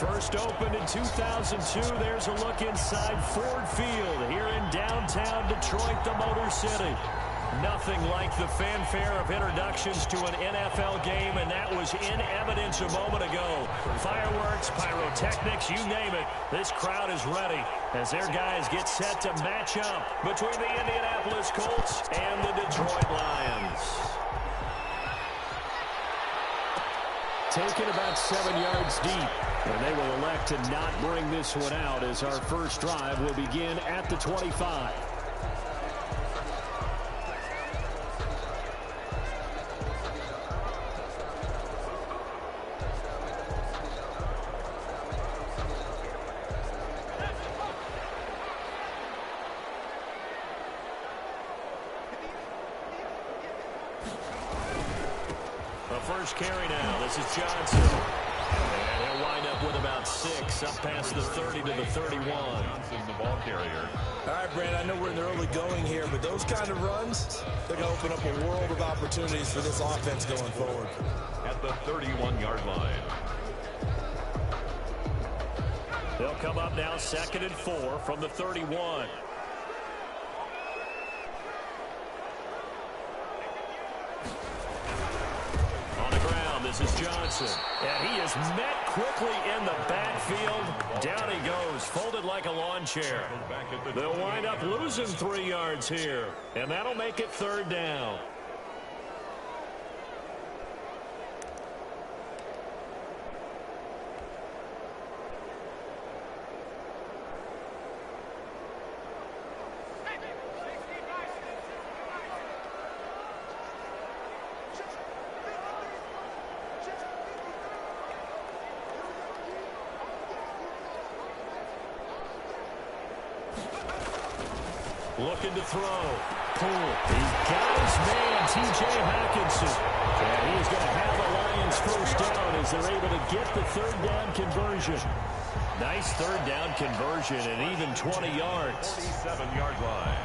First opened in 2002. There's a look inside Ford Field here in downtown Detroit, the Motor City. Nothing like the fanfare of introductions to an NFL game, and that was in evidence a moment ago. Fireworks, pyrotechnics, you name it. This crowd is ready as their guys get set to match up between the Indianapolis Colts and the Detroit Lions. Taken about 7 yards deep, and they will elect to not bring this one out as our first drive will begin at the 25. First carry now. This is Johnson. And he'll wind up with about 6, up past the 30 to the 31. Johnson's the ball carrier. All right, Brand, I know we're in the early going here, but those kind of runs, they're going to open up a world of opportunities for this offense going forward. At the 31-yard line. They'll come up now 2nd and 4 from the 31. This is Johnson, and he is met quickly in the backfield. Down he goes, folded like a lawn chair. They'll wind up losing 3 yards here, and that'll make it 3rd down. Looking to throw. Pull. He's got his man, T.J. Hawkinson. And he's going to have the Lions first down as they're able to get the 3rd down conversion. Nice 3rd down conversion and even 20 yards. 47-yard line.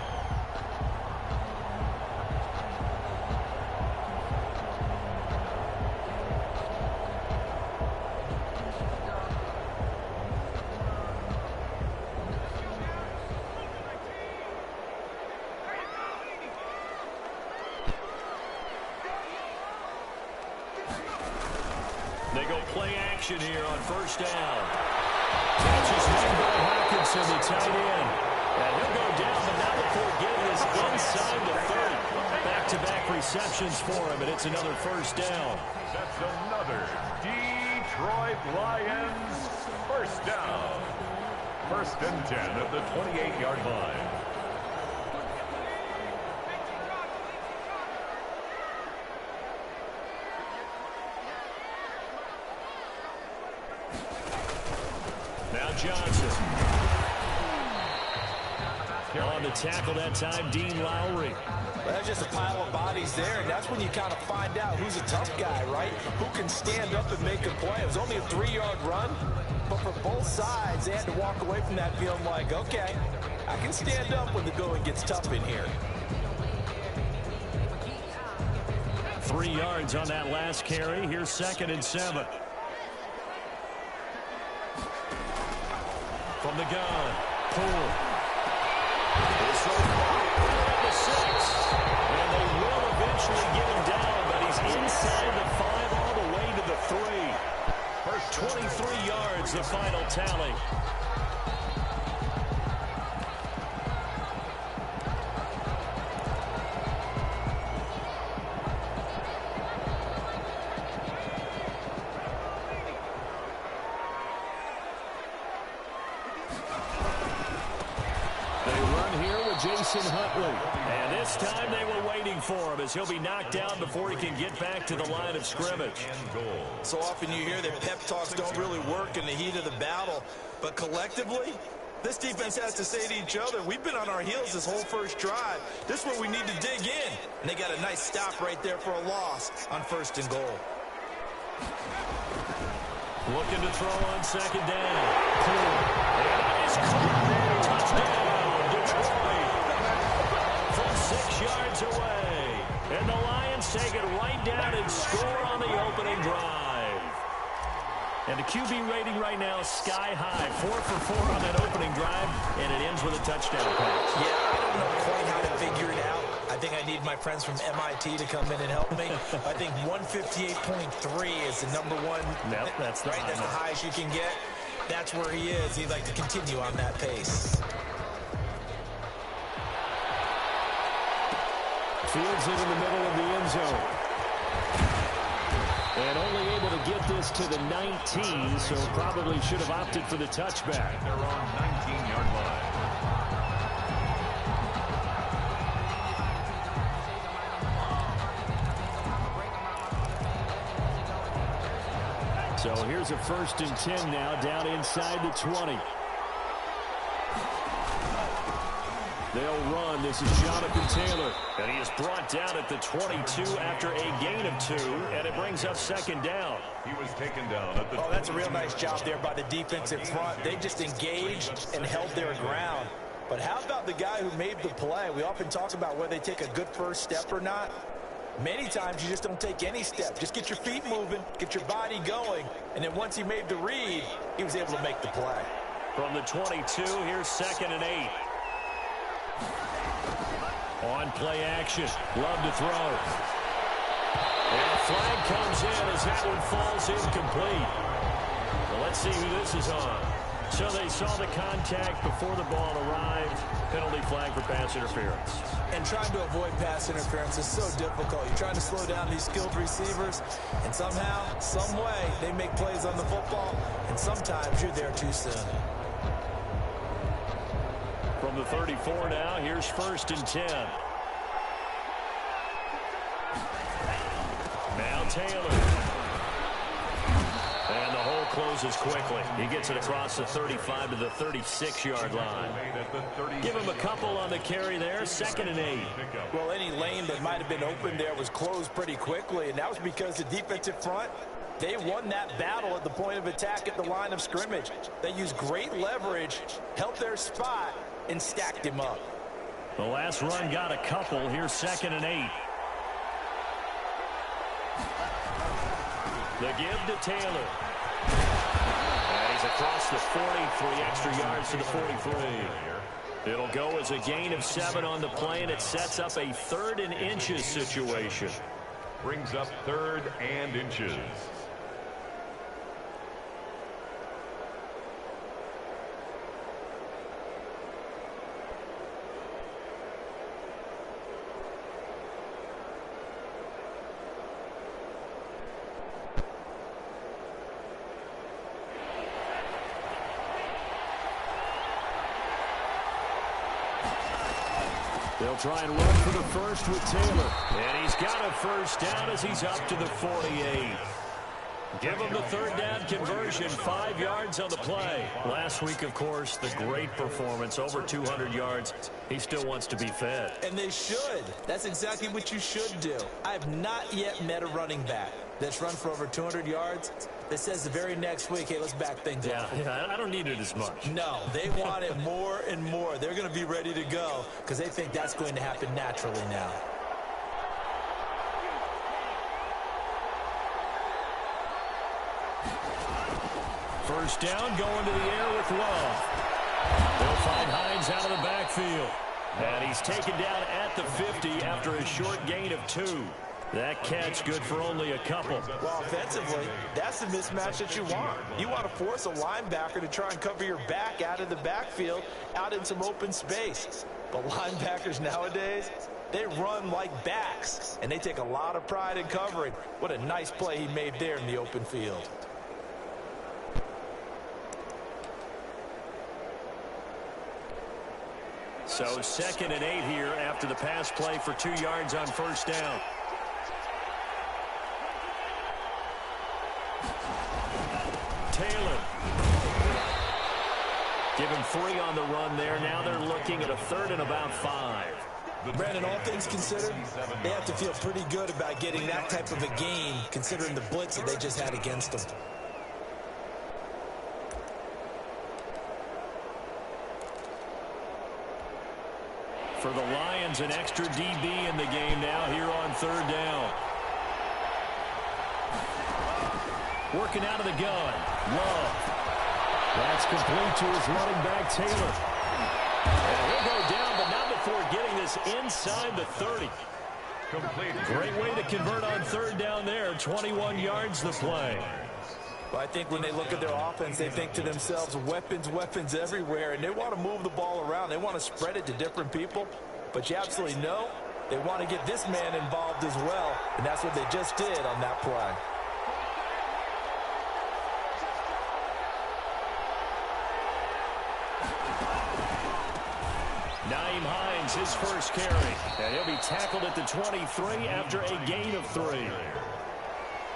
They go play action here on 1st down. Catches one by Hawkinson, the tight end. And he'll go down, but not before getting this inside the 30. Back-to-back receptions for him, and it's another 1st down. That's another Detroit Lions 1st down. 1st and 10 at the 28-yard line. Now Johnson. On the tackle that time, Dean Lowry. Well, that's just a pile of bodies there, and that's when you kind of find out who's a tough guy, right? Who can stand up and make a play. It was only a 3-yard run, but for both sides, they had to walk away from that feeling like, okay, I can stand up when the going gets tough in here. 3 yards on that last carry. Here's 2nd and 7. From the gun, pull. This one at the 6. And they will eventually get him down, but he's inside the 5 all the way to the 3. First 23 yards, the final tally. Jason Huntley. And this time they were waiting for him as he'll be knocked down before he can get back to the line of scrimmage. So often you hear that pep talks don't really work in the heat of the battle, but collectively, this defense has to say to each other, we've been on our heels this whole first drive. This is where we need to dig in. And they got a nice stop right there for a loss on 1st and goal. Looking to throw on 2nd down. And that is caught. Touchdown, Detroit. From 6 yards away. And the Lions take it right down and score on the opening drive. And the QB rating right now is sky high. 4 for 4 on that opening drive, and it ends with a touchdown pass. Yeah, I don't know quite how to figure it out. I think I need my friends from MIT to come in and help me. I think 158.3 is the number one. Yep, that's the right. That's the highest you can get. That's where he is. He'd like to continue on that pace. Fields it in the middle of the end zone. And only able to get this to the 19, so probably should have opted for the touchback. They're on 19-yard line. So here's a 1st and 10 now, down inside the 20. They'll run. This is Jonathan Taylor. And he is brought down at the 22 after a gain of 2, and it brings up 2nd down. He was taken down at the Oh, that's a real nice job there by the defensive front. They just engaged and held their ground. But how about the guy who made the play? We often talk about whether they take a good first step or not. Many times you just don't take any step. Just get your feet moving, get your body going, and then once he made the read, he was able to make the play. From the 22, here's 2nd and 8. On play action. Love to throw. And a flag comes in as that one falls incomplete. Well, let's see who this is on. So they saw the contact before the ball arrived. Penalty flag for pass interference. And trying to avoid pass interference is so difficult. You're trying to slow down these skilled receivers, and somehow, some way, they make plays on the football, and sometimes you're there too soon. From the 34 now, here's 1st and 10. Now Taylor. And the hole closes quickly. He gets it across the 35 to the 36-yard line. Give him a couple on the carry there. 2nd and 8. Well, any lane that might have been open there was closed pretty quickly, and that was because the defensive front, they won that battle at the point of attack at the line of scrimmage. They used great leverage, held their spot, and stacked him up. The last run got a couple. Here's 2nd and 8. The give to Taylor. And he's across the 40, 3 extra yards to the 43. It'll go as a gain of 7 on the play, and it sets up a 3rd and inches situation. Brings up 3rd and inches. They'll try and run for the first with Taylor. And he's got a first down as he's up to the 48. Give him the 3rd down conversion, 5 yards on the play. Last week, of course, the great performance, over 200 yards. He still wants to be fed. And they should. That's exactly what you should do. I have not yet met a running back that's run for over 200 yards that says the very next week, hey, let's back things up. Yeah, I don't need it as much. No, they want it more and more. They're going to be ready to go because they think that's going to happen naturally now. First down, going to the air with Love. They'll find Hines out of the backfield. And he's taken down at the 50 after a short gain of 2. That catch good for only a couple. Well, offensively, that's the mismatch that you want. You want to force a linebacker to try and cover your back out of the backfield, out in some open space. But linebackers nowadays, they run like backs, and they take a lot of pride in covering. What a nice play he made there in the open field. So 2nd and 8 here after the pass play for 2 yards on first down. Taylor. Give him 3 on the run there. Now they're looking at a 3rd and about 5. Brandon, all things considered, they have to feel pretty good about getting that type of a gain, considering the blitz that they just had against them. For the Lions, an extra DB in the game now here on 3rd down. Working out of the gun. Love. That's complete to his running back, Taylor. And he'll go down, but not before getting this inside the 30. Complete. Great way to convert on third down there. 21 yards the play. Well, I think when they look at their offense, they think to themselves, weapons, weapons everywhere, and they want to move the ball around. They want to spread it to different people, but you absolutely know they want to get this man involved as well, and that's what they just did on that play. Naeem Hines, his first carry, and he'll be tackled at the 23 after a gain of 3.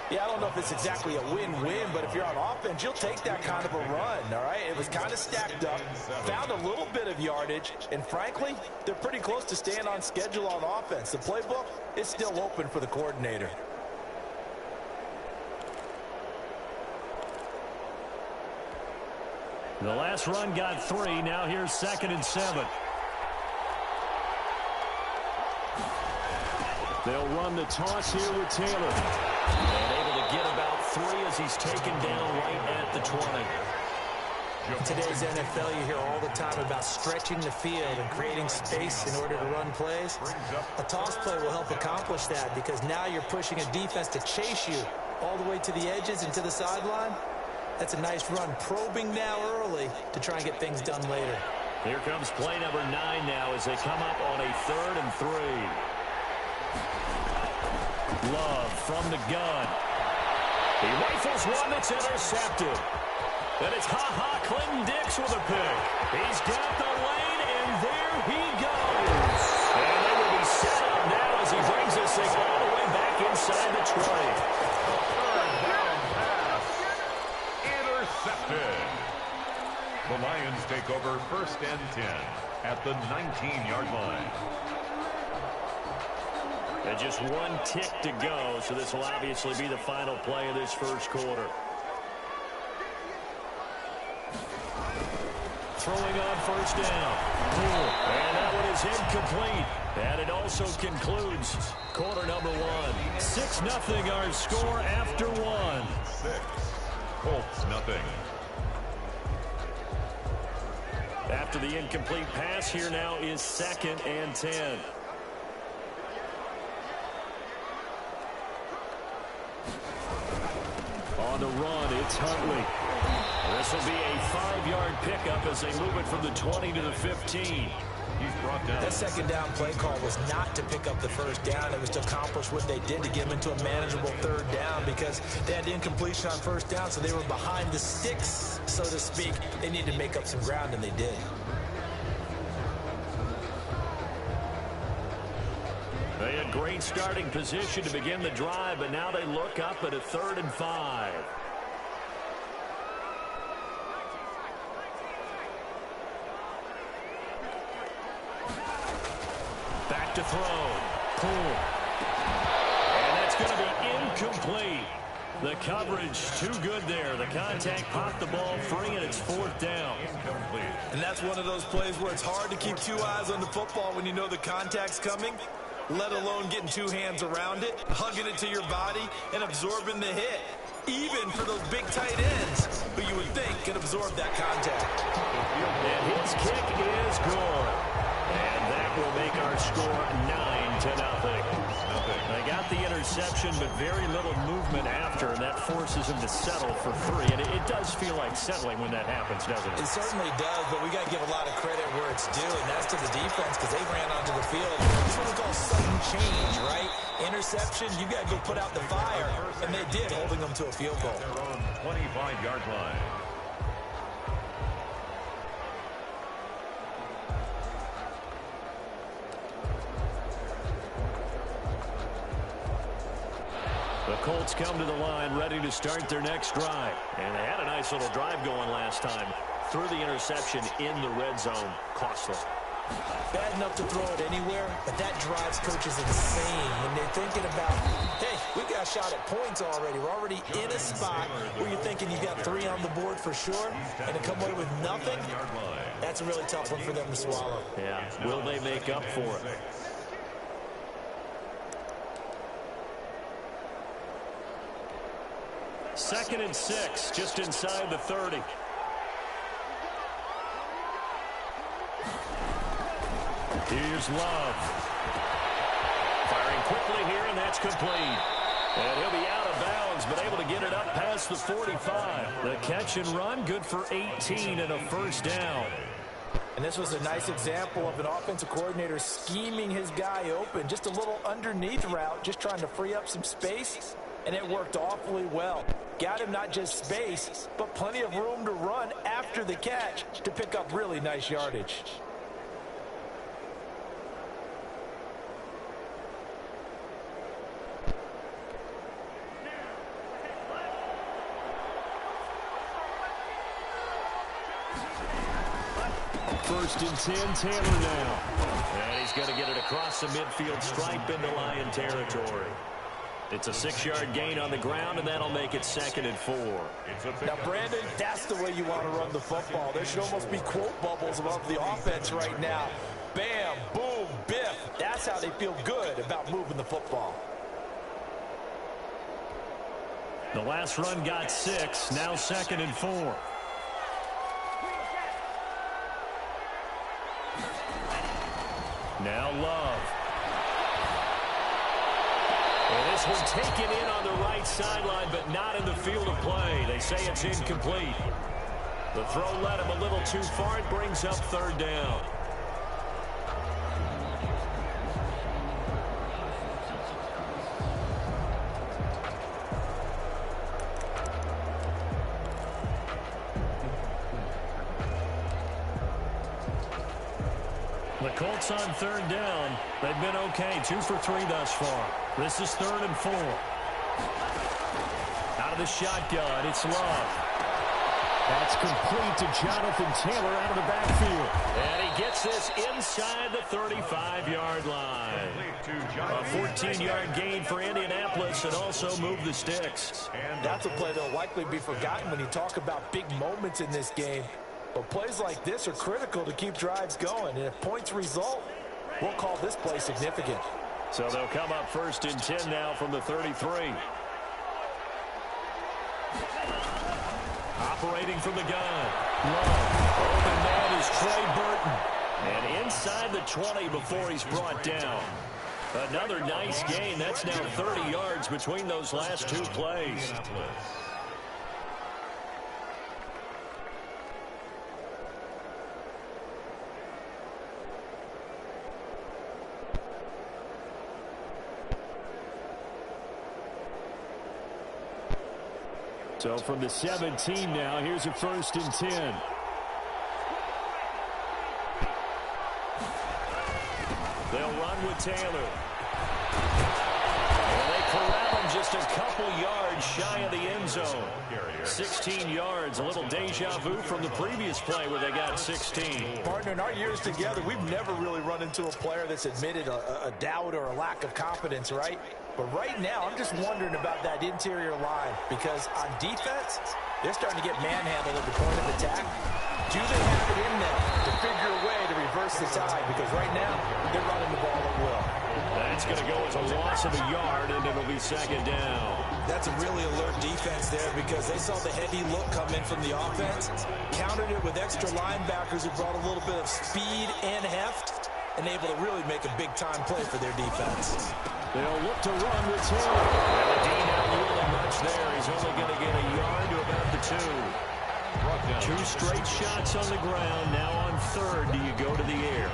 Yeah, I don't know if it's exactly a win-win, but if you're on offense, you'll take that kind of a run, all right? It was kind of stacked up, found a little bit of yardage, and frankly, they're pretty close to staying on schedule on offense. The playbook is still open for the coordinator. The last run got 3. Now here's 2nd and 7. They'll run the toss here with Taylor. And able to get about 3 as he's taken down right at the 20. In today's NFL, you hear all the time about stretching the field and creating space in order to run plays. A toss play will help accomplish that because now you're pushing a defense to chase you all the way to the edges and to the sideline. That's a nice run, probing now early to try and get things done later. Here comes play number 9 now as they come up on a 3rd and 3. Love from the gun. He rifles one that's intercepted. And it's Clinton-Dix with a pick. He's got the lane, and there he goes. And they will be set up now as he brings this thing all the way back inside the 20. Third down pass. Intercepted. The Lions take over 1st and 10 at the 19-yard line. And just 1 tick to go, so this will obviously be the final play of this first quarter. Throwing on 1st down. And that one is incomplete. And it also concludes quarter number 1. 6-0 our score after 1. 6. Colts nothing. After the incomplete pass, here now is 2nd and 10. On the run, it's Huntley. This will be a 5-yard pickup as they move it from the 20 to the 15. He's brought down. That 2nd down play call was not to pick up the 1st down. It was to accomplish what they did to get them into a manageable 3rd down because they had the incompletion on 1st down, so they were behind the sticks, so to speak. They needed to make up some ground, and they did. They had great starting position to begin the drive, but now they look up at a 3rd and 5. Back to throw. Pull. And that's going to be incomplete. The coverage too good there. The contact popped the ball free, and it's 4th down. Incomplete. And that's one of those plays where it's hard to keep 2 eyes on the football when you know the contact's coming, let alone getting 2 hands around it, hugging it to your body, and absorbing the hit. Even for those big tight ends who you would think can absorb that contact. And his kick is good. And that will make our score 9-0. They got the interception, but very little movement after, and that forces him to settle for 3. And it does feel like settling when that happens, doesn't it? It certainly does, but we got to give a lot of credit where it's due, and that's to the defense because they ran onto the field. This is what we call sudden change, right? Interception, you got to go put out the fire, and they did, holding them to a field goal. Their own 25-yard line. The Colts come to the line ready to start their next drive. And they had a nice little drive going last time. Threw the interception in the red zone. Costly. Bad enough to throw it anywhere, but that drives coaches insane when they're thinking about, hey, we got a shot at points already. We're already in a spot where you're thinking you got 3 on the board for sure, and to come away with nothing, that's a really tough one for them to swallow. Yeah, will they make up for it? 2nd and 6, just inside the 30. Here's Love. Firing quickly here, and that's complete. And he'll be out of bounds, but able to get it up past the 45. The catch and run, good for 18 and a first down. And this was a nice example of an offensive coordinator scheming his guy open. Just a little underneath route, just trying to free up some space, and it worked awfully well. Got him not just space, but plenty of room to run after the catch to pick up really nice yardage. First and 10, Taylor now. And he's going to get it across the midfield stripe into Lion territory. It's a 6-yard gain on the ground, and that'll make it 2nd and 4. Now, Brandon, that's the way you want to run the football. There should almost be quote bubbles above the offense right now. Bam, boom, biff. That's how they feel good about moving the football. The last run got 6, now 2nd and 4. Now Love. And this one taken in on the right sideline, but not in the field of play. They say it's incomplete. The throw led him a little too far. It brings up 3rd down. The Colts on 3rd down. They've been okay, 2 for 3 thus far. This is 3rd and 4. Out of the shotgun, it's Love. That's complete to Jonathan Taylor out of the backfield. And he gets this inside the 35-yard line. A 14-yard gain for Indianapolis and also move the sticks. That's a play that will likely be forgotten when you talk about big moments in this game. But plays like this are critical to keep drives going. And if points result, we'll call this play significant. So they'll come up 1st and 10 now from the 33. Operating from the gun. Open man is Trey Burton. And inside the 20 before he's brought down. Another nice gain. That's now 30 yards between those last 2 plays. So from the 17 now, here's a 1st and 10. They'll run with Taylor. And they corral him just a couple yards shy of the end zone. 16 yards, a little deja vu from the previous play where they got 16. Partner, in our years together, we've never really run into a player that's admitted a doubt or a lack of confidence, right? But right now, I'm just wondering about that interior line because on defense, they're starting to get manhandled at the point of attack. Do they have it in them to figure a way to reverse the tide? Because right now, they're running the ball at will. That's going to go as a loss of a yard, and it'll be 2nd down. That's a really alert defense there because they saw the heavy look come in from the offense, countered it with extra linebackers who brought a little bit of speed and heft, and able to really make a big-time play for their defense. They'll look to run with Taylor. And the D not yielding much there. He's only going to get a yard to about the 2. 2 straight shots on the ground. Now on 3rd, do you go to the air?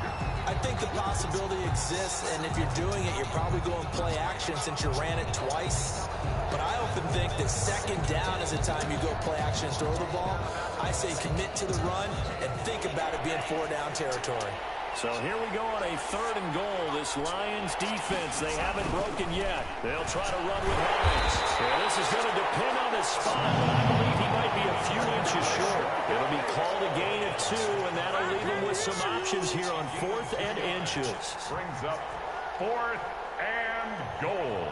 I think the possibility exists, and if you're doing it, you're probably going play action since you ran it twice. But I often think that 2nd down is the time you go play action and throw the ball. I say commit to the run and think about it being 4-down territory. So here we go on a 3rd and goal. This Lions defense, they haven't broken yet. They'll try to run with Hines. And this is going to depend on his spot, but I believe he might be a few inches short. It'll be called a gain of 2, and that'll leave him with some options here on 4th and inches. Brings up 4th and goal.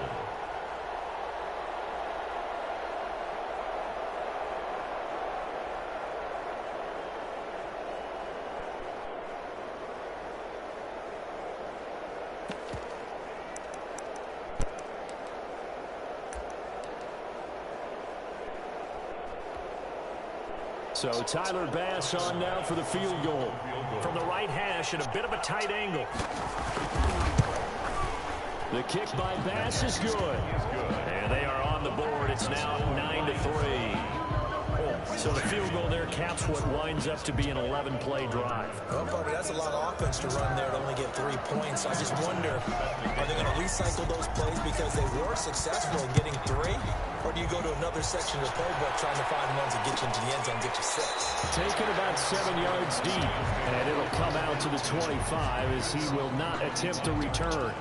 So Tyler Bass on now for the field goal. From the right hash at a bit of a tight angle. The kick by Bass is good. And they are on the board. It's now 9-3. So the field goal there caps what winds up to be an 11-play drive. Well, partner, that's a lot of offense to run there to only get 3 points. I just wonder, are they going to recycle those plays because they were successful in getting 3? Or do you go to another section of the playbook trying to find ones that get you into the end zone, get you 6? Taken about 7 yards deep. And it'll come out to the 25 as he will not attempt to return.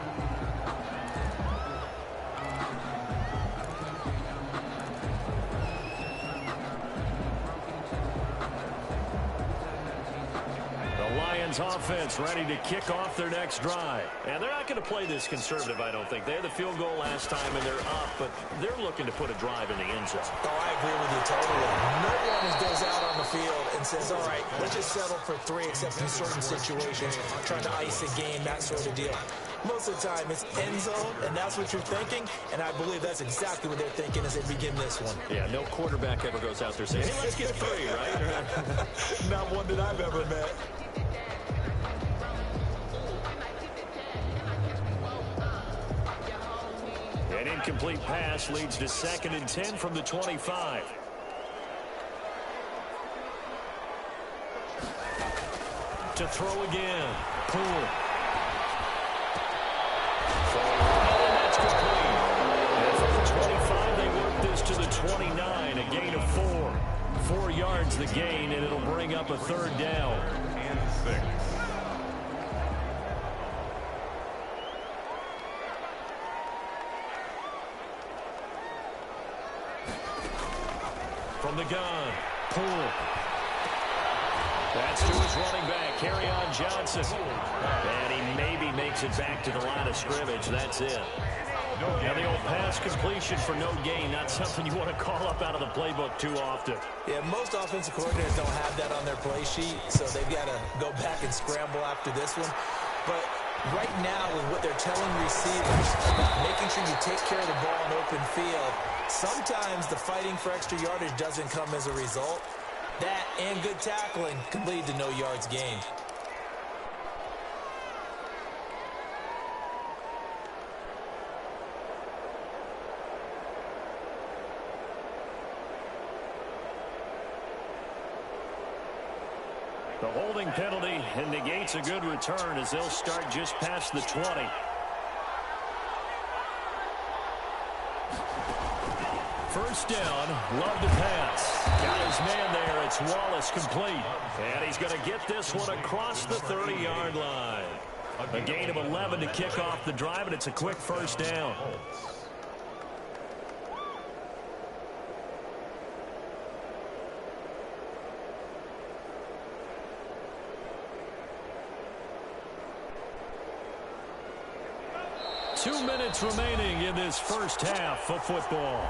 Offense ready to kick off their next drive. And they're not going to play this conservative, I don't think. They had the field goal last time, and they're up, but they're looking to put a drive in the end zone. Oh, I agree with you totally. No one goes out on the field and says, all right, let's just settle for 3, except in certain situations, trying to ice a game, that sort of deal. Most of the time, it's end zone, and that's what you're thinking, and I believe that's exactly what they're thinking as they begin this one. Yeah, no quarterback ever goes out there saying, hey, let's get 3, right? Not one that I've ever met. An incomplete pass leads to 2nd and 10 from the 25. To throw again. Cool. And that's complete. And from the 25, they work this to the 29. A gain of 4. 4 yards the gain, and it'll bring up a 3rd down. And 6. From the gun, Poole. That's to his running back, Kerryon Johnson. And he maybe makes it back to the line of scrimmage. That's it. Now the old pass completion for no gain, not something you want to call up out of the playbook too often. Yeah, most offensive coordinators don't have that on their play sheet, so they've got to go back and scramble after this one. But right now, with what they're telling receivers about making sure you take care of the ball in open field, sometimes the fighting for extra yardage doesn't come as a result. That and good tackling can lead to no yards gained. The holding penalty and negates a good return as they'll start just past the 20. First down, Love to pass. Got his man there. It's Wallace complete. And he's going to get this one across the 30-yard line. A gain of 11 to kick off the drive, and it's a quick first down. Two minutes remaining in this first half of football.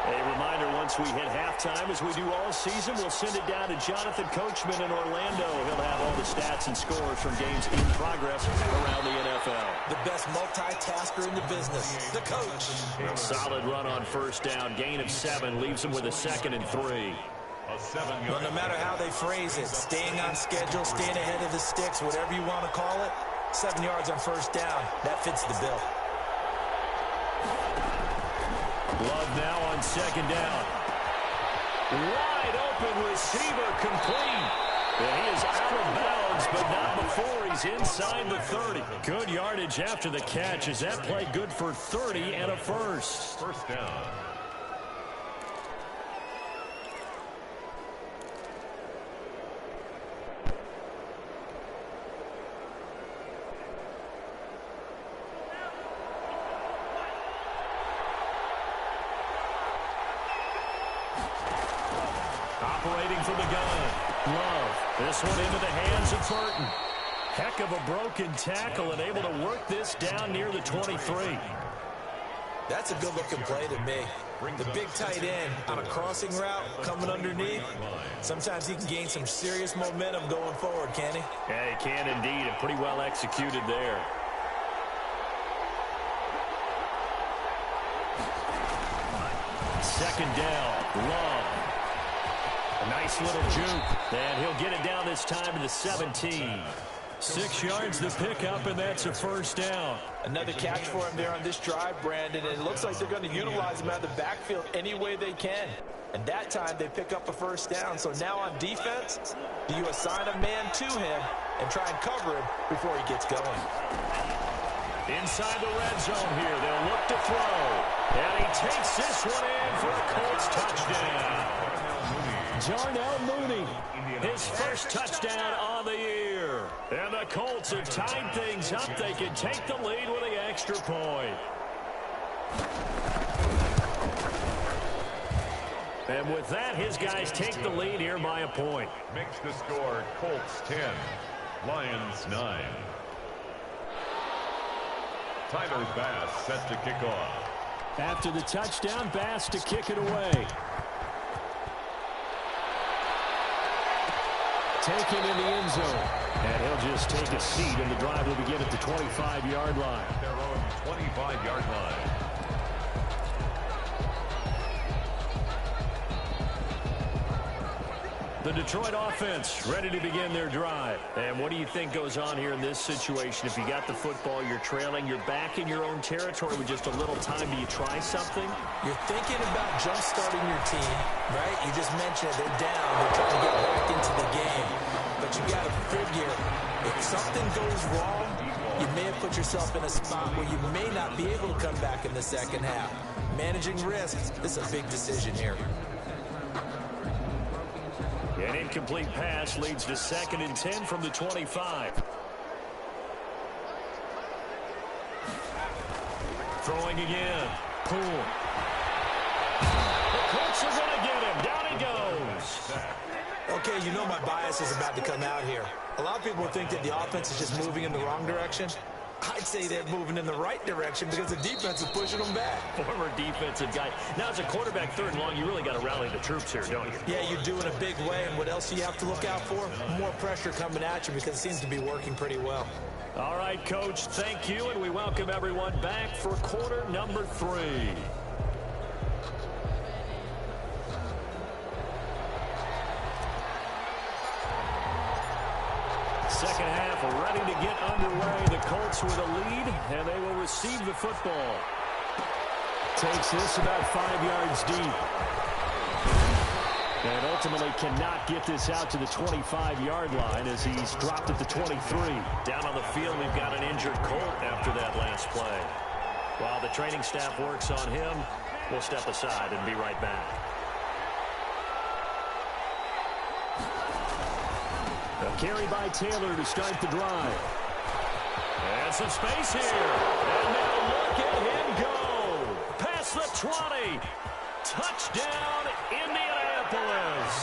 A reminder, once we hit halftime, as we do all season, we'll send it down to Jonathan Coachman in Orlando. He'll have all the stats and scores from games in progress around the NFL. The best multitasker in the business, the coach. Solid run on first down. Gain of 7 leaves him with a 2nd and 3. Well, no matter how they phrase it, staying on schedule, staying ahead of the sticks, whatever you want to call it, 7 yards on first down, that fits the bill. Love now on 2nd down. Wide open receiver complete. And he is out of bounds, but not before he's inside the 30. Good yardage after the catch. Is that play good for 30 and a first? First down. Operating from the gun. Love. This one into the hands of Burton. Heck of a broken tackle and able to work this down near the 23. That's a good-looking play to me. The big tight end on a crossing route coming underneath. Sometimes he can gain some serious momentum going forward, can he? Yeah, he can indeed, and pretty well executed there. Second down, Love. A nice little juke, and he'll get it down this time to the 17. 6 yards the pickup, and that's a first down. Another catch for him there on this drive, Brandon, and it looks like they're going to utilize him out of the backfield any way they can. And that time they pick up a first down. So now on defense, do you assign a man to him and try and cover him before he gets going? Inside the red zone here, they'll look to throw. And he takes this one in for a Colts touchdown. Darnell Mooney, his first touchdown on the year. And the Colts have tied things up. They can take the lead with the extra point. And with that, his guys take the lead here by a point. Makes the score Colts 10, Lions 9. Tyler Bass set to kick off. After the touchdown, Bass to kick it away. Taken in the end zone. And he'll just take a seat, and the drive will begin at the 25-yard line. Their own 25-yard line. The Detroit offense ready to begin their drive. And what do you think goes on here in this situation? If you got the football, you're trailing, you're back in your own territory with just a little time. Do you try something? You're thinking about jump-starting your team, right? You just mentioned they're down. They're trying to get back into the game. But you got to figure, if something goes wrong, you may have put yourself in a spot where you may not be able to come back in the second half. Managing risks, this is a big decision here. An incomplete pass leads to 2nd and 10 from the 25. Throwing again. Poole. The Colts are going to get him. Down he goes. Okay, you know my bias is about to come out here. A lot of people think that the offense is just moving in the wrong direction. I'd say they're moving in the right direction because the defense is pushing them back. Former defensive guy. Now, as a quarterback, 3rd and long, you really got to rally the troops here, don't you? Yeah, you do in a big way. And what else do you have to look out for? More pressure coming at you because it seems to be working pretty well. All right, Coach, thank you, and we welcome everyone back for quarter number 3. Second half ready to get underway. The Colts with a lead, and they will receive the football. Takes this about 5 yards deep. And ultimately cannot get this out to the 25-yard line as he's dropped at the 23. Down on the field, we've got an injured Colt after that last play. While the training staff works on him, we'll step aside and be right back. A carry by Taylor to start the drive. And some space here. And now look at him go. Past the 20. Touchdown, Indianapolis.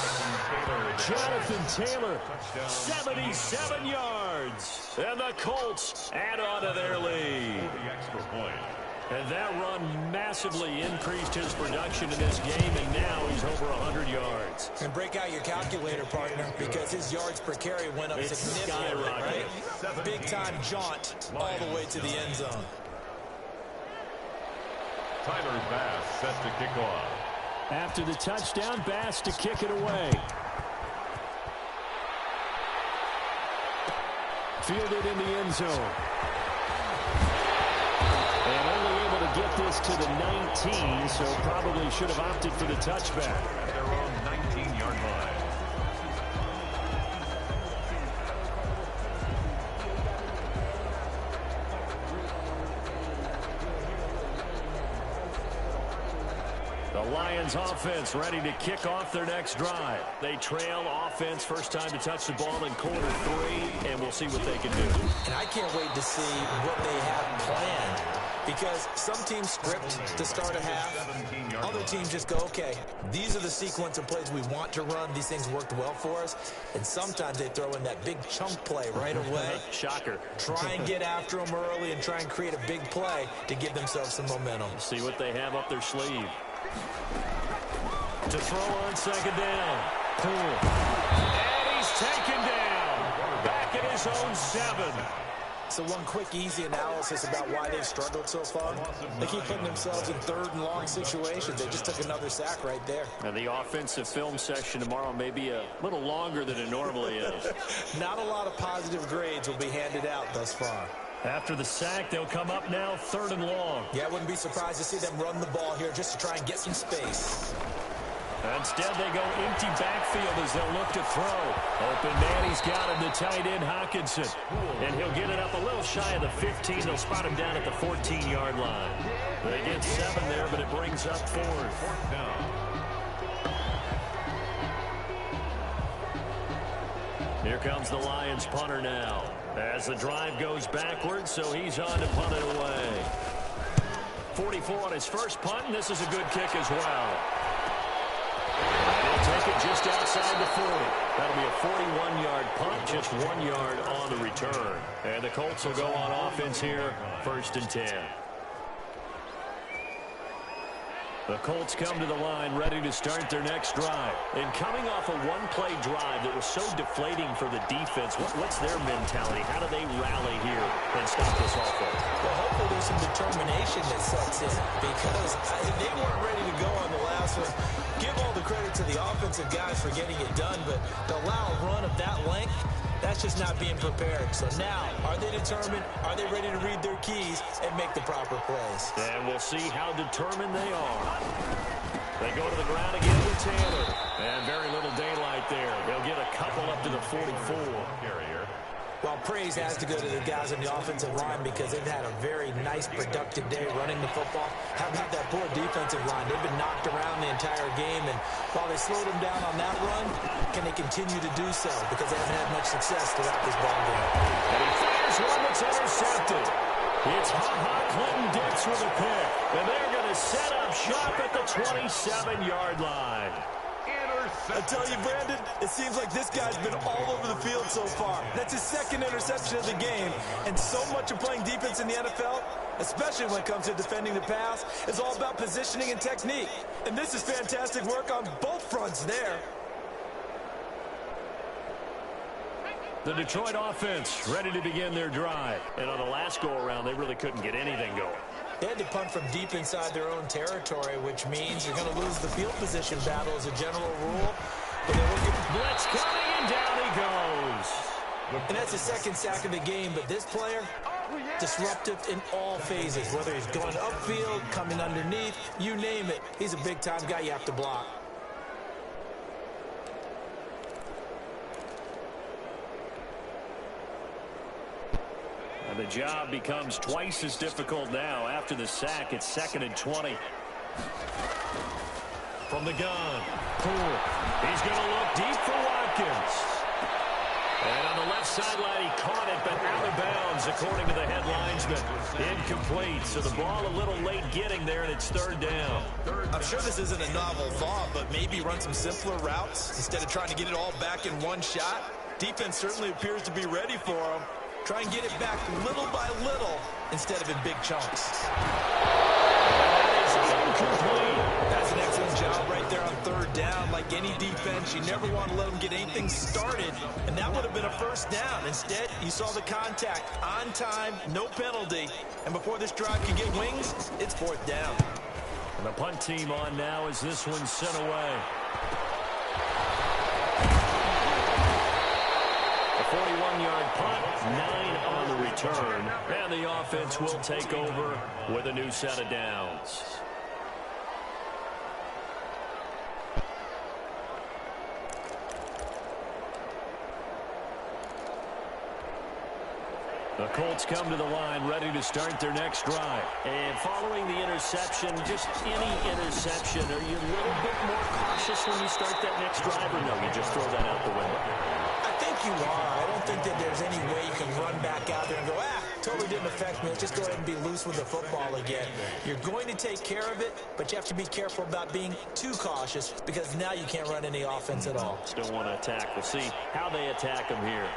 Jonathan Taylor, 77 yards. And the Colts add on to their lead. The extra point. And that run massively increased his production in this game, and now he's over 100 yards. And break out your calculator, partner, because his yards per carry went up significantly, right? Big-time jaunt all the way to the end zone. Tyler Bass set to kick off. After the touchdown, Bass to kick it away. Fielded in the end zone. And only able to get this to the 19, so probably should have opted for the touchback. At their own 19-yard line. The Lions offense ready to kick off their next drive. They trail offense, first time to touch the ball in quarter 3, and we'll see what they can do. And I can't wait to see what they have planned. Because some teams script to start a half. Other teams just go, okay, these are the sequence of plays we want to run. These things worked well for us. And sometimes they throw in that big chunk play right away. Shocker. Try and get after them early and try and create a big play to give themselves some momentum. See what they have up their sleeve. To throw on second down. Poole. And he's taken down. Back at his own 7. So one quick, easy analysis about why they've struggled so far. They keep putting themselves in third and long situations. They just took another sack right there. And the offensive film session tomorrow may be a little longer than it normally is. Not a lot of positive grades will be handed out thus far. After the sack, they'll come up now 3rd and long. Yeah, I wouldn't be surprised to see them run the ball here just to try and get some space. Instead, they go empty backfield as they'll look to throw. Open man, he's got him, the tight end, Hawkinson. And he'll get it up a little shy of the 15. They'll spot him down at the 14-yard line. They get 7 there, but it brings up 4th down. Here comes the Lions punter now. As the drive goes backwards, so he's on to punt it away. 44 on his first punt, and this is a good kick as well. And he'll take it just outside the 40. That'll be a 41-yard punt, just 1 yard on the return. And the Colts will go on offense here, 1st and 10. The Colts come to the line ready to start their next drive. And coming off a one-play drive that was so deflating for the defense, what's their mentality? How do they rally here and stop this offense? Well, hopefully there's some determination that sets in because they weren't ready to go on the last one. Give all the credit to the offensive guys for getting it done, but to allow a run of that length, that's just not being prepared. So now, are they determined? Are they ready to read their keys and make the proper plays? And we'll see how determined they are. They go to the ground again with Taylor. And very little daylight there. They'll get a couple up to the 44. Well, praise has to go to the guys on the offensive line because they've had a very nice, productive day running the football. How about that poor defensive line? They've been knocked around the entire game, and while they slowed them down on that run, can they continue to do so? Because they haven't had much success throughout this ball game. And he fires one that's intercepted. It's Clinton-Dix with a pick. And they're going to set up shop at the 27-yard line. I tell you, Brandon, it seems like this guy's been all over the field so far. That's his 2nd interception of the game. And so much of playing defense in the NFL, especially when it comes to defending the pass, is all about positioning and technique. And this is fantastic work on both fronts there. The Detroit offense ready to begin their drive. And on the last go-around, they really couldn't get anything going. They had to punt from deep inside their own territory, which means you're going to lose the field position battle as a general rule. But they will get blitz coming, and down he goes. And that's the 2nd sack of the game, but this player, disruptive in all phases, whether he's going upfield, coming underneath, you name it. He's a big-time guy you have to block. And the job becomes twice as difficult now. After the sack, it's 2nd and 20. From the gun, Poole. He's going to look deep for Watkins. And on the left sideline, he caught it, but out of bounds, according to the head linesman. Incomplete, so the ball a little late getting there, and it's 3rd down. I'm sure this isn't a novel thought, but maybe run some simpler routes instead of trying to get it all back in one shot. Defense certainly appears to be ready for him. Try and get it back little by little instead of in big chunks. That's an excellent job right there on 3rd down. Like any defense, you never want to let them get anything started, and that would have been a 1st down. Instead, you saw the contact on time, no penalty, and before this drive can get wings, it's 4th down. And the punt team on now as this one's sent away. A 41-yard punt, 9 on the return, and the offense will take over with a new set of downs. The Colts come to the line ready to start their next drive. And following the interception, just any interception, are you a little bit more cautious when you start that next drive, or no, you just throw that out the window? I think you are. I don't think that there's any way you can run back out there and go, totally didn't affect me. Let's just go ahead and be loose with the football again. You're going to take care of it, but you have to be careful about being too cautious because now you can't run any offense at all. Still want to attack. We'll see how they attack them here.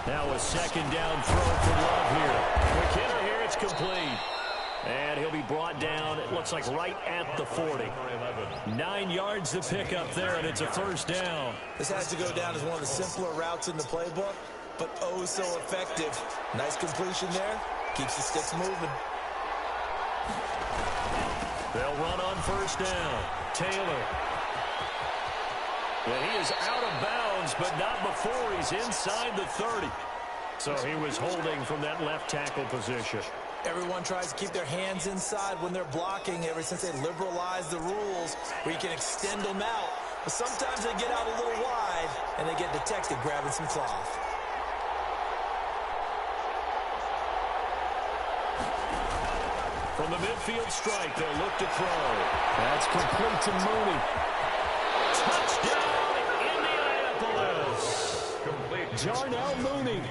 Now a 2nd down throw for Love here. McKinnon here, it's complete. And he'll be brought down, it looks like right at the 40. 9 yards to pick up there, and it's a first down. This has to go down as one of the simpler routes in the playbook, but oh so effective. Nice completion there. Keeps the sticks moving. They'll run on first down. Taylor. And he is out of bounds, but not before he's inside the 30. So he was holding from that left tackle position. Everyone tries to keep their hands inside when they're blocking ever since they liberalized the rules where you can extend them out. But sometimes they get out a little wide and they get detected grabbing some cloth. From the midfield strike, they'll look to throw. That's complete to Mooney. Touchdown, Indianapolis. Complete. Darnell Mooney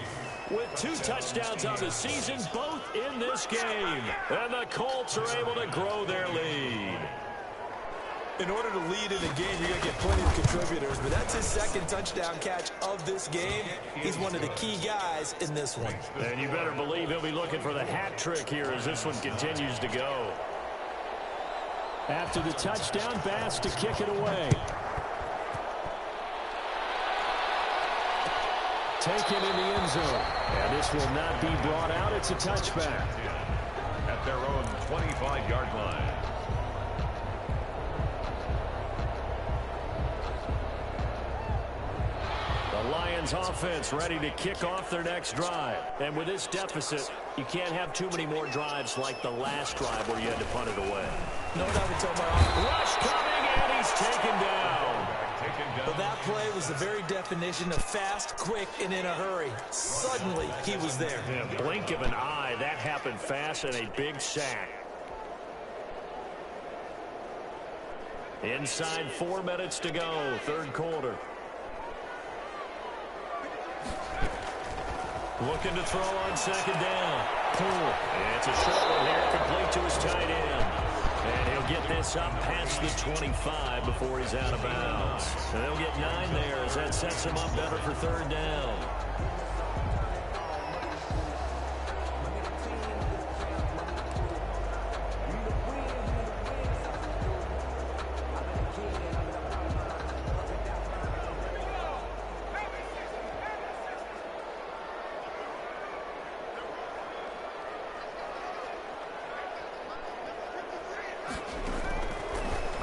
with 2 touchdowns on the season, both in this game. And the Colts are able to grow their lead. In order to lead in a game, you're going to get plenty of contributors, but that's his second touchdown catch of this game. He's one of the key guys in this one. And you better believe he'll be looking for the hat trick here as this one continues to go. After the touchdown, Bass to kick it away. Taken in the end zone. And this will not be brought out. It's a touchback. At their own 25-yard line. The Lions offense ready to kick off their next drive. And with this deficit, you can't have too many more drives like the last drive where you had to punt it away. No doubt until my Rush coming, and he's taken down. Well, that play was the very definition of fast, quick, and in a hurry. Suddenly, he was there. Yeah, blink of an eye, that happened fast, and a big sack. Inside 4 minutes to go, third quarter. Looking to throw on second down. Poole. It's a short one here, complete to his tight end. And he'll get this up past the 25 before he's out of bounds. And they'll get 9 there as that sets him up better for third down.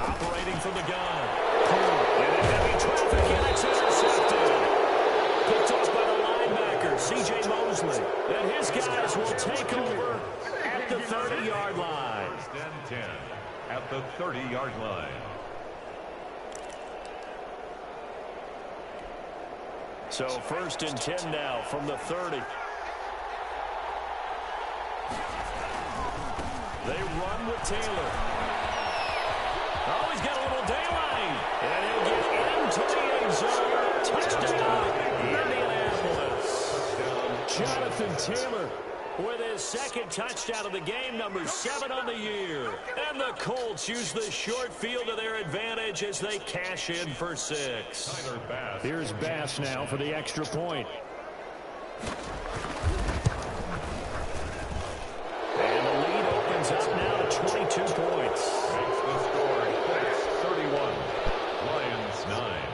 Operating from the gun. In heavy traffic, and it's intercepted. Picked off by the linebacker, C.J. Mosley. And his guys will take over at the 30-yard line. First and 10 at the 30-yard line. So first and 10 now from the 30. They run with Taylor. Oh, he's got a little daylight. And he'll get into the end zone. Touchdown, Indianapolis. Jonathan Taylor with his second touchdown of the game, number 7 on the year. And the Colts use the short field to their advantage as they cash in for 6. Here's Bass now for the extra point. And the lead opens up now to 22 points. Makes the score. Colts 31. Lions 9.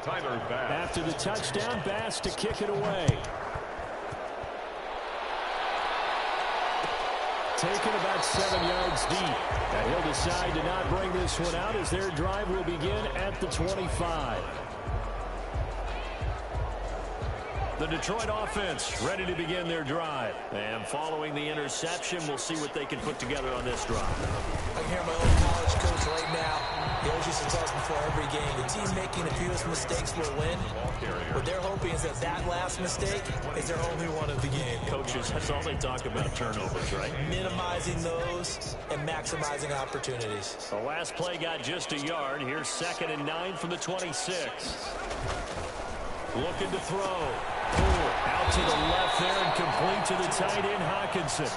Tyler Bass. After the touchdown, Bass to kick it away. Taken about 7 yards deep. And he'll decide to not bring this one out as their drive will begin at the 25. The Detroit offense ready to begin their drive. And following the interception, we'll see what they can put together on this drive. I can hear my old college coach right now. He always used to tell us before every game, the team making the fewest mistakes will win. What they're hoping is that that last mistake is their only one of the game. Coaches, that's all they talk about, turnovers, right? Minimizing those and maximizing opportunities. The last play got just a yard. Here's 2nd and 9 from the 26. Looking to throw. Out to the left there and complete to the tight end, Hawkinson.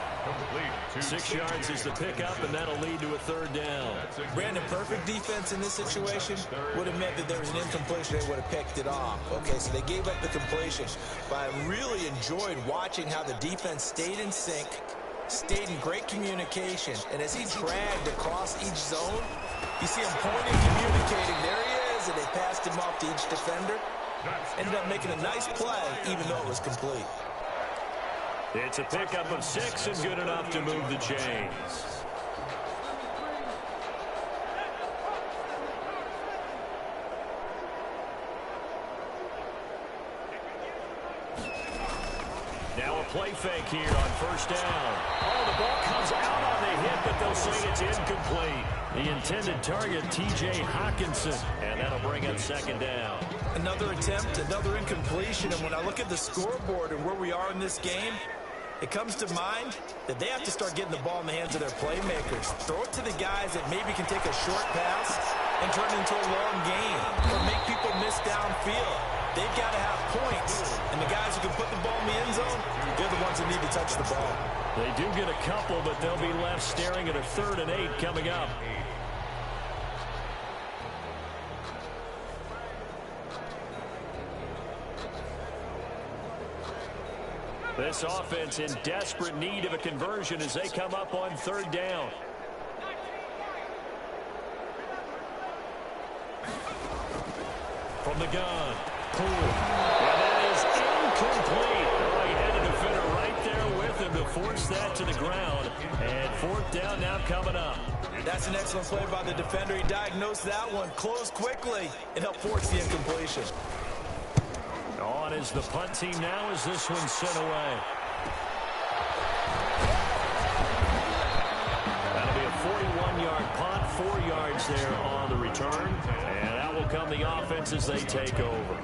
6 yards is the pickup, and that'll lead to a third down. Brandon, perfect defense in this situation would have meant that there was an incompletion. They would have picked it off. Okay, so they gave up the completion. But I really enjoyed watching how the defense stayed in sync, stayed in great communication, and as he dragged across each zone, you see him pointing, communicating. There he is, and they passed him off to each defender. Ended up making a nice play, even though it was complete. It's a pickup of 6 and good enough to move the chains. Now a play fake here on first down. Oh, the ball comes out on the hit, but they'll say it's incomplete. The intended target, T.J. Hawkinson, and that'll bring up second down. Another attempt, another incompletion, and when I look at the scoreboard and where we are in this game, it comes to mind that they have to start getting the ball in the hands of their playmakers. Throw it to the guys that maybe can take a short pass and turn it into a long gain or make people miss downfield. They've got to have points, and the guys who can put the ball in the end zone, they're the ones that need to touch the ball. They do get a couple, but they'll be left staring at a 3rd and 8 coming up. This offense in desperate need of a conversion as they come up on 3rd down. From the gun, Poole. And that is incomplete. Oh, he had a defender right there with him to force that to the ground. And 4th down now coming up. That's an excellent play by the defender. He diagnosed that one, closed quickly, and helped force the incompletion. On is the punt team now as this one's sent away. That'll be a 41-yard punt, 4 yards there on the return. And that will come the offense as they take over.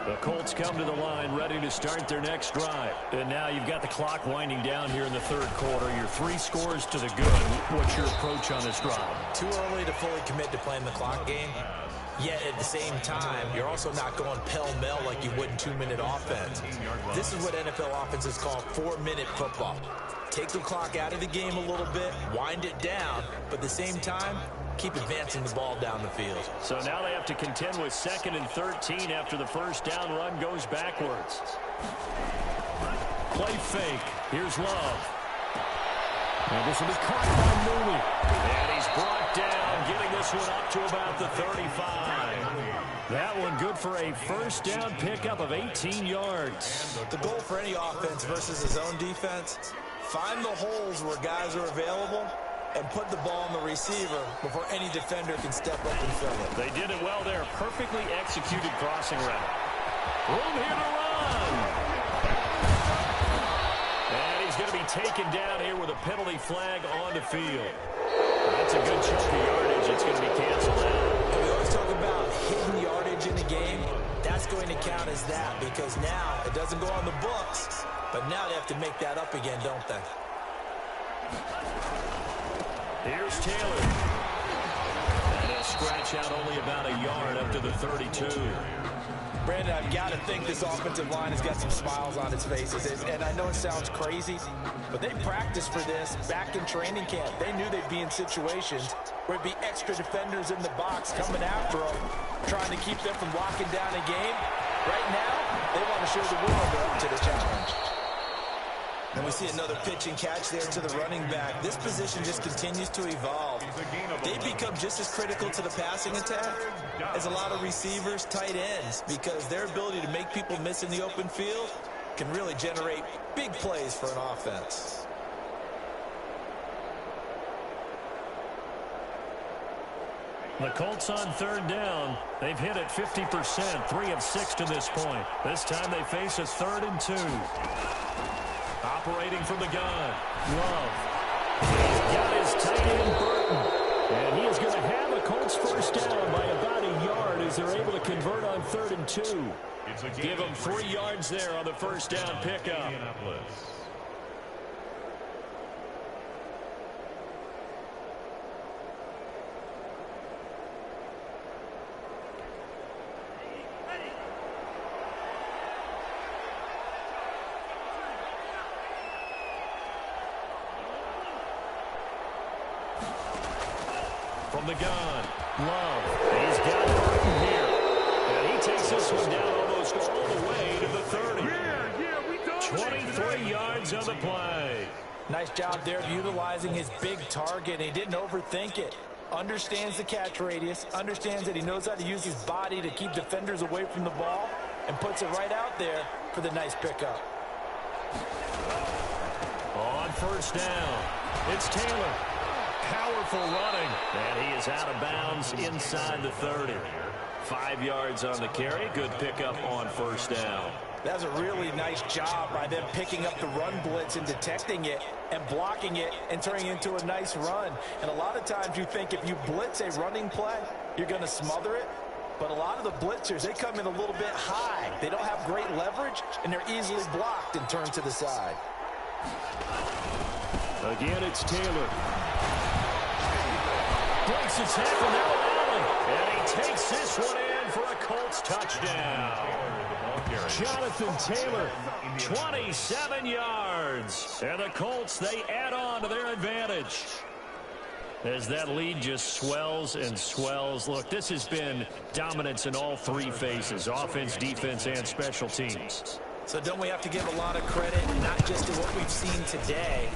The Colts come to the line ready to start their next drive. And now you've got the clock winding down here in the 3rd quarter. Your 3 scores to the good. What's your approach on this drive? Too early to fully commit to playing the clock game. Yet at the same time, you're also not going pell-mell like you would in 2-minute offense. This is what NFL offenses call 4-minute football. Take the clock out of the game a little bit, wind it down, but at the same time, keep advancing the ball down the field. So now they have to contend with 2nd and 13 after the first down run goes backwards. Play fake. Here's Love. And this will be caught by Mooney. And he's brought down, getting this one up to about the 35. That one good for a first down pickup of 18 yards. The goal for any offense versus his own defense, find the holes where guys are available and put the ball on the receiver before any defender can step up and fill it. They did it well there. Perfectly executed crossing route. Room here to run. And he's going to be taken down here with a penalty flag on the field. That's a good chunk of yardage. It's going to be canceled out. And we always talk about hidden yardage in the game. That's going to count as that because now it doesn't go on the books, but now they have to make that up again, don't they? Here's Taylor. And he'll scratch out only about a yard up to the 32. Brandon, I've got to think this offensive line has got some smiles on its faces. And I know it sounds crazy, but they practiced for this back in training camp. They knew they'd be in situations where it'd be extra defenders in the box coming after them, trying to keep them from locking down a game. Right now, they want to show the world they're up to the challenge. And we see another pitch and catch there to the running back. This position just continues to evolve. They become just as critical to the passing attack as a lot of receivers, tight ends, because their ability to make people miss in the open field can really generate big plays for an offense. The Colts on 3rd down. They've hit it 50%, 3 of 6 to this point. This time they face a 3rd and 2. Operating from the gun, Love. He's got his tight end, Burton. And he is going to have a Colts first down by about a yard as they're able to convert on 3rd and 2. Give them 3 yards there on the first down pickup. From the gun, Love. He's got Burton here. And he takes this one down almost almost all the way to the 30. 23 yards on the play. Nice job there of utilizing his big target. He didn't overthink it. Understands the catch radius, understands that he knows how to use his body to keep defenders away from the ball, and puts it right out there for the nice pickup. On first down, it's Taylor. Powerful running, and he is out of bounds inside the 30. 5 yards on the carry. Good pickup on first down. That's a really nice job by them picking up the run blitz and detecting it and blocking it and turning it into a nice run. And a lot of times you think if you blitz a running play, you're going to smother it. But a lot of the blitzers, they come in a little bit high. They don't have great leverage, and they're easily blocked and turned to the side. Again, it's Taylor. Breaks his tackle now, and he takes this one in for a Colts touchdown. Jonathan Taylor, 27 yards. And the Colts, they add on to their advantage as that lead just swells and swells. Look, this has been dominance in all three phases, offense, defense, and special teams. So don't we have to give a lot of credit, not just to what we've seen today,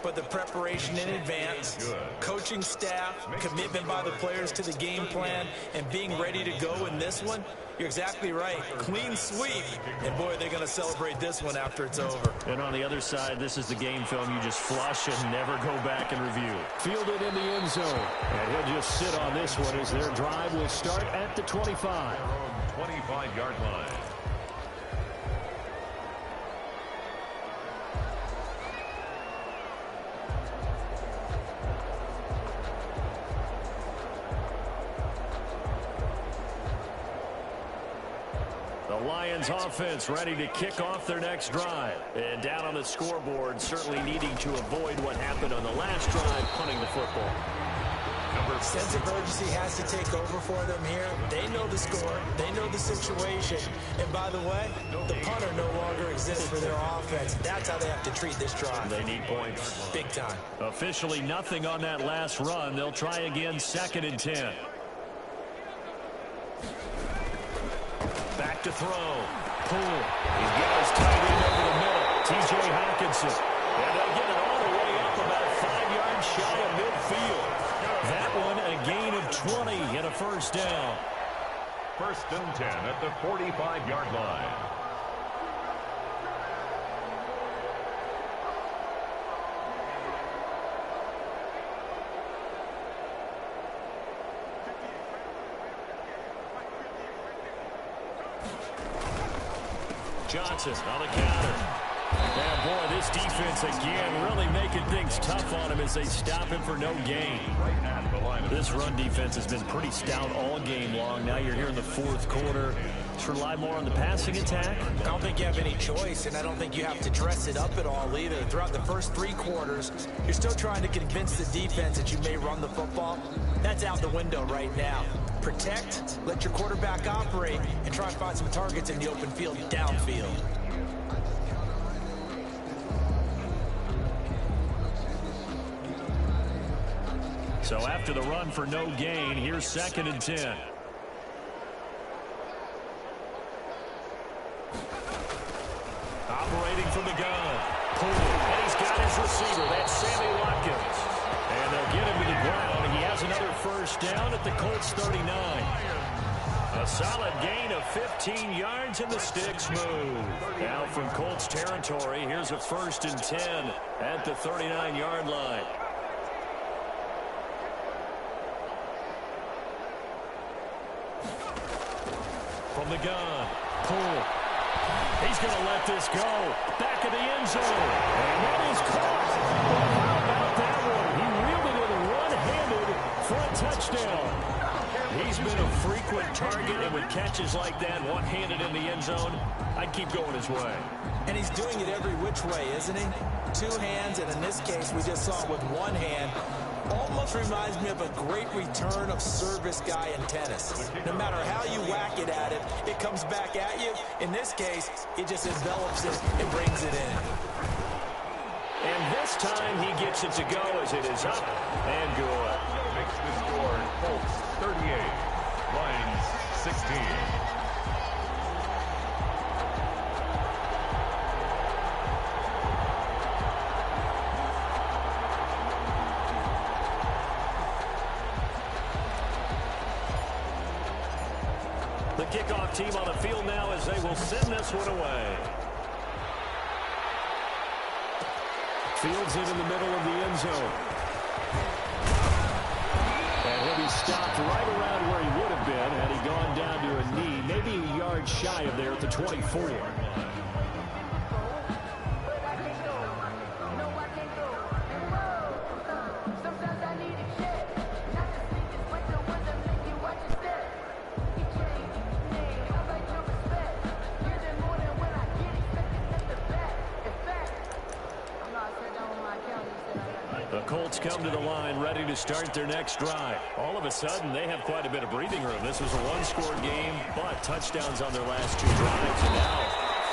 but the preparation in advance, coaching staff, commitment by the players to the game plan, and being ready to go in this one? You're exactly right. Clean sweep. And, boy, they're going to celebrate this one after it's over. And on the other side, this is the game film you just flush and never go back and review. Fielded in the end zone. And he'll just sit on this one as their drive will start at the 25. 25-yard line. The Lions offense ready to kick off their next drive. And down on the scoreboard, certainly needing to avoid what happened on the last drive, punting the football. Sense of urgency has to take over for them here. They know the score. They know the situation. And by the way, the punter no longer exists for their offense. That's how they have to treat this drive. They need points. Big time. Officially nothing on that last run. They'll try again, 2nd and 10. Back to throw. Poole. He's got his tight end over the middle. T.J. Hawkinson. And they'll get it all the way up about 5 yards shy of midfield. That one a gain of 20 and a first down. 1st and 10 at the 45-yard line. Johnson on the counter. And boy, this defense again really making things tough on him as they stop him for no gain. This run defense has been pretty stout all game long. Now you're here in the 4th quarter. Just rely more on the passing attack. I don't think you have any choice, and I don't think you have to dress it up at all either. Throughout the first 3 quarters, you're still trying to convince the defense that you may run the football. That's out the window right now. Protect, let your quarterback operate, and try and find some targets in the open field downfield. So after the run for no gain, here's 2nd and 10. Operating from the gun. Poole. And he's got his receiver. That's Sammy Watkins. And they'll get him to the ground. He has another first down at the Colts 39. A solid gain of 15 yards, and the sticks move. Now from Colts territory, here's a 1st and 10 at the 39-yard line. From the gun, Poole. He's going to let this go. Back of the end zone. And that is caught. How about that one? He wielded it one-handed for a touchdown. He's been a frequent target, and with catches like that, one-handed in the end zone, I'd keep going his way. And he's doing it every which way, isn't he? 2 hands, and in this case, we just saw it with 1 hand. Almost reminds me of a great return of service guy in tennis. No matter how you whack it at it, it comes back at you. In this case, it just envelops it and brings it in. And this time he gets it to go as it is up and good. Makes the score Colts 38, Lions 16. The kickoff team on the field now as they will send this one away. Fields it in the middle of the end zone. And he'll be stopped right around where he would have been had he gone down to a knee, maybe a yard shy of there at the 24. The Colts come to the line ready to start their next drive. All of a sudden, they have quite a bit of breathing room. This was a one-score game, but touchdowns on their last two drives. And now,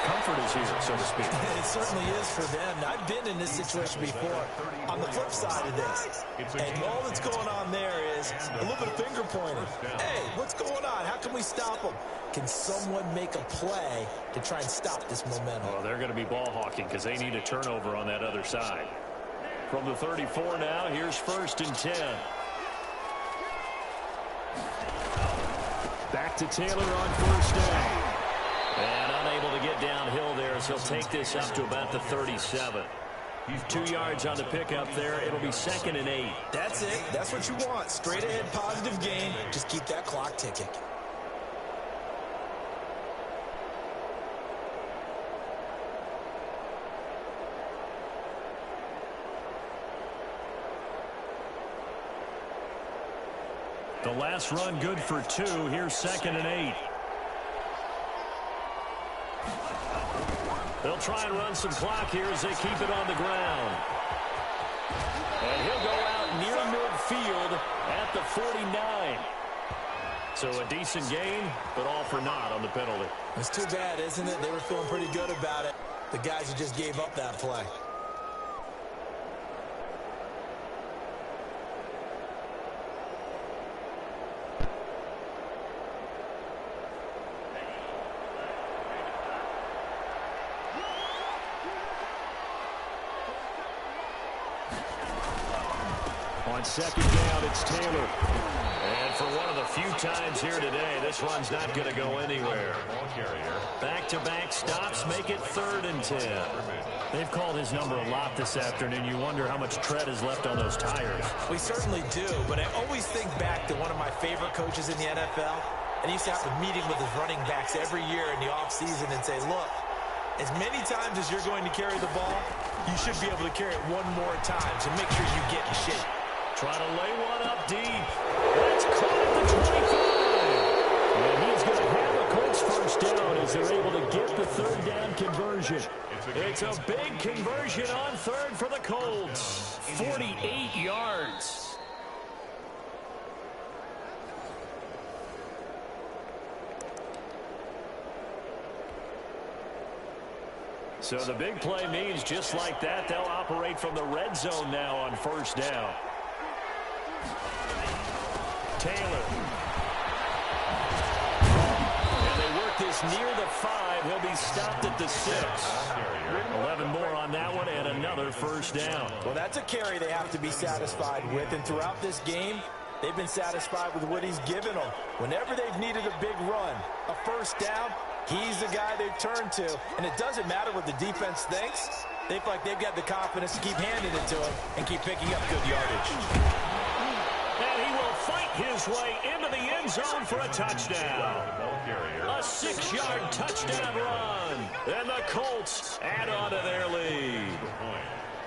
comfort is here, so to speak. It certainly is for them. I've been in this situation before. On the flip side of this, and all that's going on there is a little bit of finger pointing. Hey, what's going on? How can we stop them? Can someone make a play to try and stop this momentum? Well, they're going to be ball hawking because they need a turnover on that other side. From the 34 now, here's 1st and 10. Back to Taylor on 1st down. And unable to get downhill there as he'll take this up to about the 37. He's 2 yards on the pickup there. It'll be 2nd and 8. That's it. That's what you want. Straight ahead positive gain. Just keep that clock ticking. The last run good for 2. Here's 2nd and 8. They'll try and run some clock here as they keep it on the ground. And he'll go out near midfield at the 49. So a decent gain, but all for naught on the penalty. It's too bad, isn't it? They were feeling pretty good about it. The guys who just gave up that play. On 2nd down, it's Taylor. And for one of the few times here today, this run's not going to go anywhere. Back-to-back stops make it 3rd and 10. They've called his number a lot this afternoon. You wonder how much tread is left on those tires. We certainly do, but I always think back to one of my favorite coaches in the NFL. And he used to have a meeting with his running backs every year in the offseason and say, look, as many times as you're going to carry the ball, you should be able to carry it one more time, so make sure you get in shape. Try to lay one up deep. That's caught at the 25. And he's going to have the Colts 1st down as they're able to get the 3rd down conversion. It's a big conversion on 3rd for the Colts. 48 yards. So the big play means just like that, they'll operate from the red zone now on 1st down. Taylor. And they work this near the 5. He'll be stopped at the 6. 11 more on that one and another 1st down. Well, that's a carry they have to be satisfied with. And throughout this game, they've been satisfied with what he's given them. Whenever they've needed a big run, a 1st down, he's the guy they've turned to. And it doesn't matter what the defense thinks. They feel like they've got the confidence to keep handing it to him and keep picking up good yardage. And he will fight his way into the end zone for a touchdown. A 6-yard touchdown run. And the Colts add on to their lead.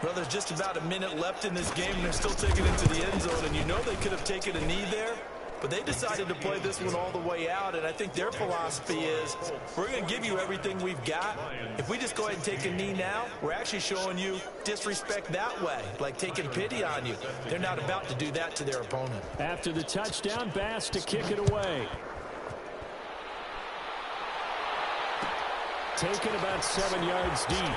Well, there's just about a minute left in this game, and they're still taking it to the end zone. And you know they could have taken a knee there, but they decided to play this one all the way out. And I think their philosophy is, we're going to give you everything we've got. If we just go ahead and take a knee now, we're actually showing you disrespect that way, like taking pity on you. They're not about to do that to their opponent. After the touchdown, Bass to kick it away. Taken about 7 yards deep.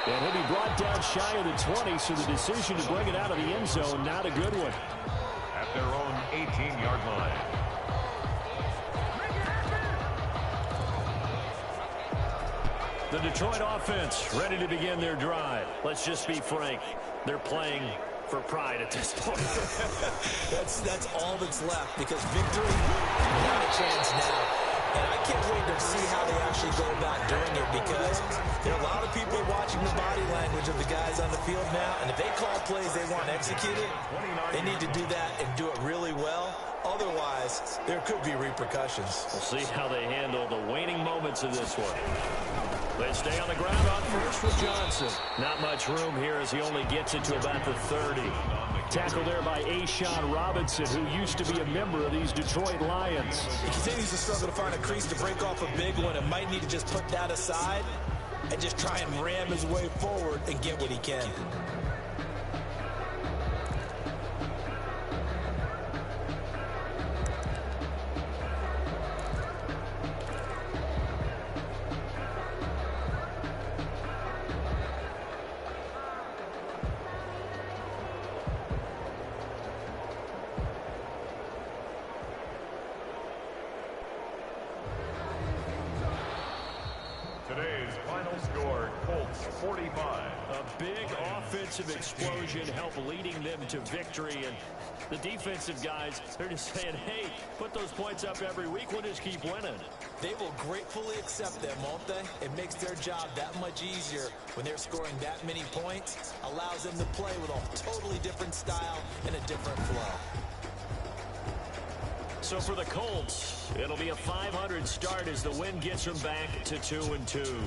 And he'll be brought down shy of the 20, so the decision to bring it out of the end zone, not a good one. At their own 18-yard line. The Detroit offense ready to begin their drive. Let's just be frank. They're playing for pride at this point. That's all that's left, because victory, not a chance now. And I can't wait to see how they actually go about doing it, because there are a lot of people watching the body language of the guys on the field now, and if they call plays they want executed, they need to do that and do it really well. Otherwise, there could be repercussions. We'll see how they handle the waning moments of this one. They stay on the ground on first with Johnson. Not much room here as he only gets it to about the 30. Tackled there by A'Shawn Robinson, who used to be a member of these Detroit Lions. He continues to struggle to find a crease to break off a big one, and might need to just put that aside and just try and ram his way forward and get what he can. Today's final score, Colts 45. A big offensive explosion helped leading them to victory. And the defensive guys, they're just saying, hey, put those points up every week. We'll just keep winning. They will gratefully accept them, won't they? It makes their job that much easier when they're scoring that many points. Allows them to play with a totally different style and a different flow. So for the Colts, it'll be a 500 start as the win gets them back to 2-2.